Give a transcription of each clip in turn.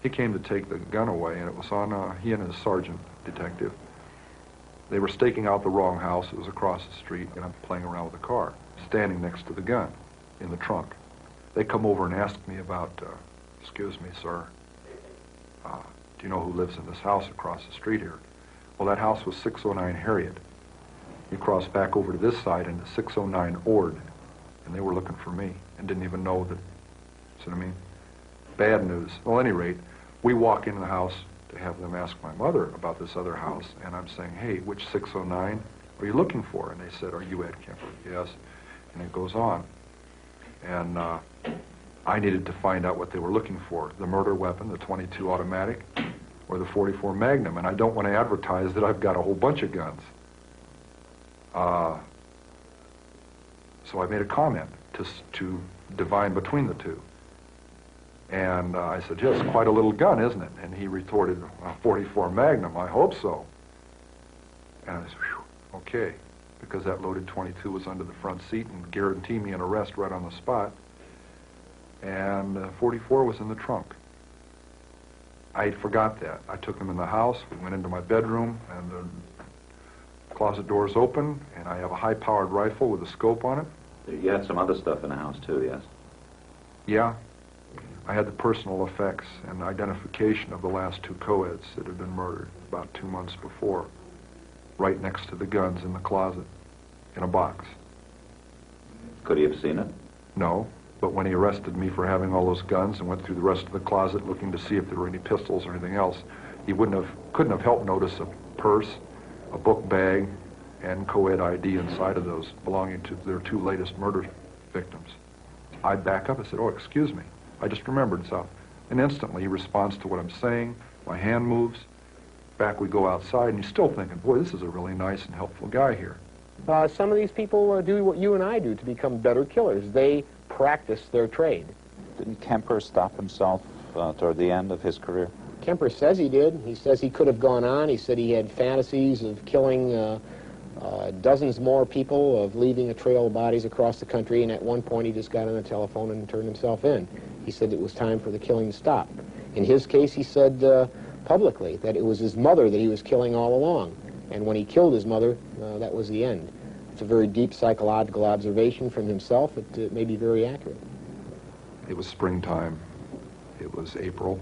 He came to take the gun away, and it was on he and his sergeant detective. They were staking out the wrong house. It was across the street, and I'm playing around with the car, standing next to the gun in the trunk. They come over and ask me about, excuse me, sir, do you know who lives in this house across the street here? Well, that house was 609 Harriet. You cross back over to this side into 609 Ord, and they were looking for me and didn't even know that, see what I mean? Bad news. Well, at any rate, we walk into the house to have them ask my mother about this other house, and I'm saying, hey, which 609 are you looking for? And they said, are you Ed Kemper? Yes. And it goes on. And I needed to find out what they were looking for, the murder weapon, the .22 automatic, or the .44 Magnum, and I don't want to advertise that I've got a whole bunch of guns. So I made a comment to divine between the two. And I said, yes, quite a little gun, isn't it? And he retorted, a .44 Magnum, I hope so. And I said, whew, okay, because that loaded .22 was under the front seat and guaranteed me an arrest right on the spot. And .44 was in the trunk. I forgot that. I took them in the house, we went into my bedroom, and the closet door's open, and I have a high-powered rifle with a scope on it. You had some other stuff in the house, too, yes? Yeah. I had the personal effects and identification of the last two co-eds that had been murdered about 2 months before, right next to the guns in the closet, in a box. Could he have seen it? No, but when he arrested me for having all those guns and went through the rest of the closet looking to see if there were any pistols or anything else, he couldn't have helped notice a purse, a book bag, and co-ed ID inside of those belonging to their two latest murder victims. I back up and said, oh, excuse me. I just remembered something. And instantly he responds to what I'm saying. My hand moves. Back we go outside, and he's still thinking, boy, this is a really nice and helpful guy here. Some of these people do what you and I do to become better killers. They practice their trade. Didn't Kemper stop himself toward the end of his career? Kemper says he did. He says he could have gone on. He said he had fantasies of killing dozens more people, of leaving a trail of bodies across the country, and at one point he just got on the telephone and turned himself in. He said it was time for the killing to stop. In his case, he said publicly that it was his mother that he was killing all along, and when he killed his mother, that was the end. It's a very deep psychological observation from himself. It may be very accurate. It was springtime. It was April.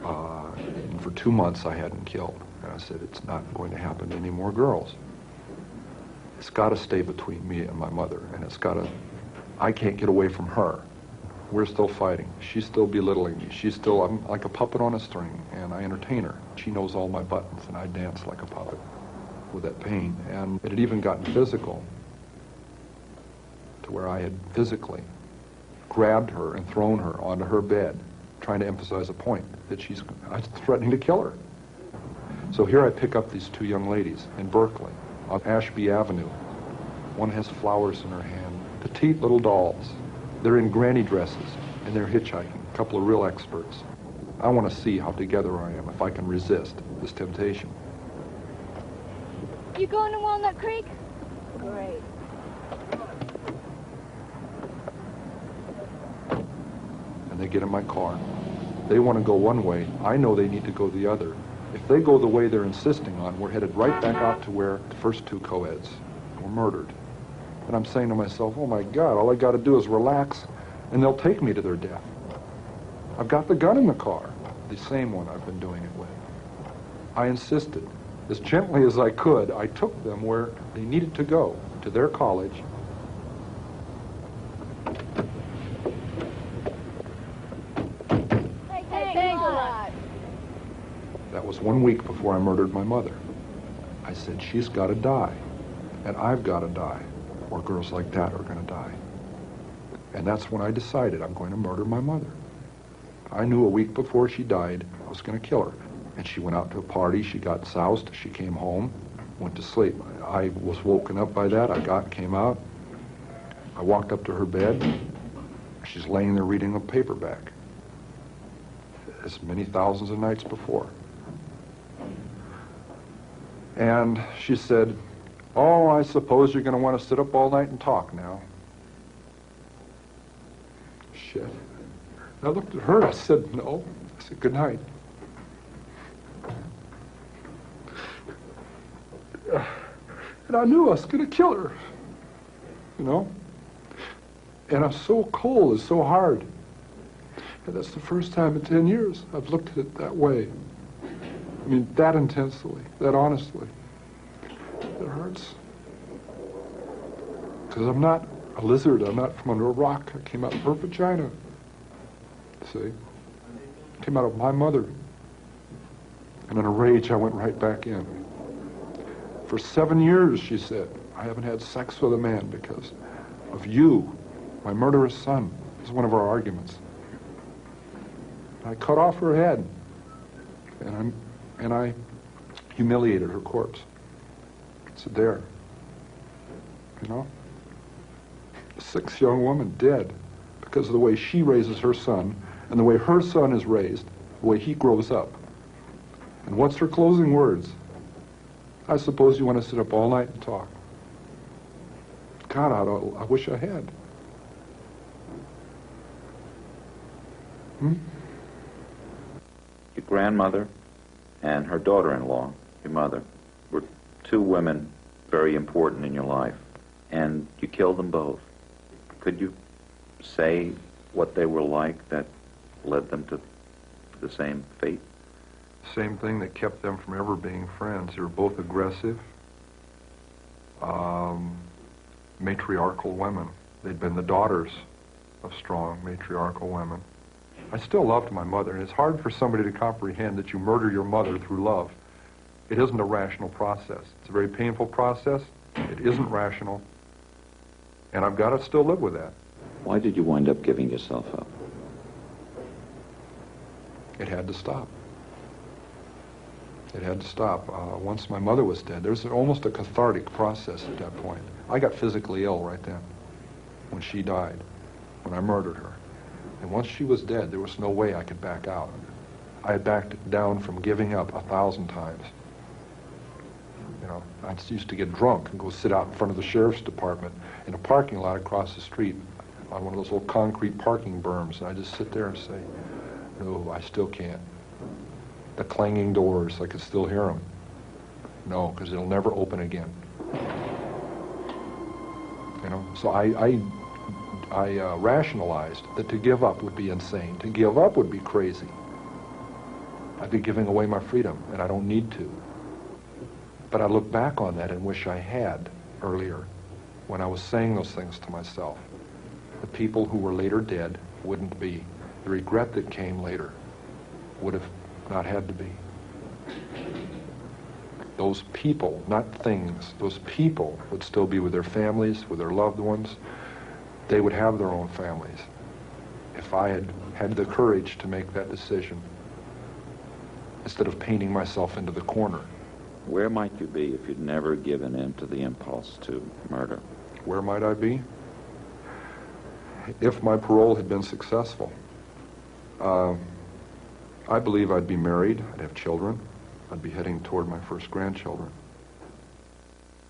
And for 2 months I hadn't killed. And I said, it's not going to happen to any more girls. It's got to stay between me and my mother, and it's got to, I can't get away from her. We're still fighting. She's still belittling me. I'm like a puppet on a string, and I entertain her. She knows all my buttons, and I dance like a puppet with that pain. And it had even gotten physical, to where I had physically grabbed her and thrown her onto her bed, trying to emphasize a point that I was threatening to kill her. So here I pick up these two young ladies in Berkeley on Ashby Avenue. One has flowers in her hand, petite little dolls. They're in granny dresses, and they're hitchhiking, a couple of real experts. I want to see how together I am, if I can resist this temptation. You going to Walnut Creek? Great. And they get in my car. They want to go one way. I know they need to go the other. If they go the way they're insisting on, we're headed right back out to where the first two co-eds were murdered. And I'm saying to myself, oh my God, all I got to do is relax, and they'll take me to their death. I've got the gun in the car, the same one I've been doing it with. I insisted. As gently as I could, I took them where they needed to go, to their college. Thanks a lot. That was 1 week before I murdered my mother. I said, she's got to die, and I've got to die, or girls like that are going to die. And that's when I decided I'm going to murder my mother. I knew a week before she died, I was going to kill her. And she went out to a party, she got soused, she came home, went to sleep. I was woken up by that, came out. I walked up to her bed. She's laying there reading a paperback, as many thousands of nights before. And she said, oh, I suppose you're going to want to sit up all night and talk now. Shit. I looked at her, I said, no, said, good night. And I knew I was going to kill her, you know? And I'm so cold, it's so hard. And that's the first time in 10 years I've looked at it that way. I mean, that intensely, that honestly. It hurts. Because I'm not a lizard, I'm not from under a rock. I came out of her vagina. See? Came out of my mother. And in a rage, I went right back in. For 7 years, she said, I haven't had sex with a man because of you, my murderous son. This is one of our arguments. I cut off her head, and I humiliated her corpse. It's there, you know? A 6 young woman dead because of the way she raises her son and the way her son is raised, the way he grows up. And what's her closing words? I suppose you want to sit up all night and talk. God, I wish I had. Your grandmother and her daughter-in-law, your mother, were two women very important in your life, and you killed them both. Could you say what they were like that led them to the same fate? Same thing that kept them from ever being friends. They were both aggressive, matriarchal women. They'd been the daughters of strong matriarchal women. I still loved my mother, and it's hard for somebody to comprehend that you murder your mother through love. It isn't a rational process. It's a very painful process. It isn't rational, and I've got to still live with that. Why did you wind up giving yourself up? It had to stop. It had to stop. Once my mother was dead, there's almost a cathartic process at that point. I got physically ill right then, when she died, when I murdered her. And once she was dead, there was no way I could back out. I had backed down from giving up 1,000 times. You know, I used to get drunk and go sit out in front of the sheriff's department in a parking lot across the street on one of those little concrete parking berms, and I just sit there and say, no, I still can't. The clanging doors, I could still hear them. No, because it'll never open again. You know, so I rationalized that to give up would be insane. To give up would be crazy. I'd be giving away my freedom, and I don't need to. But I look back on that and wish I had earlier, when I was saying those things to myself. The people who were later dead wouldn't be. The regret that came later would have not had to be. Those people, not things, those people would still be with their families, with their loved ones. They would have their own families if I had had the courage to make that decision instead of painting myself into the corner. Where might you be if you'd never given in to the impulse to murder? Where might I be? If my parole had been successful, I believe I'd be married, I'd have children, I'd be heading toward my first grandchildren.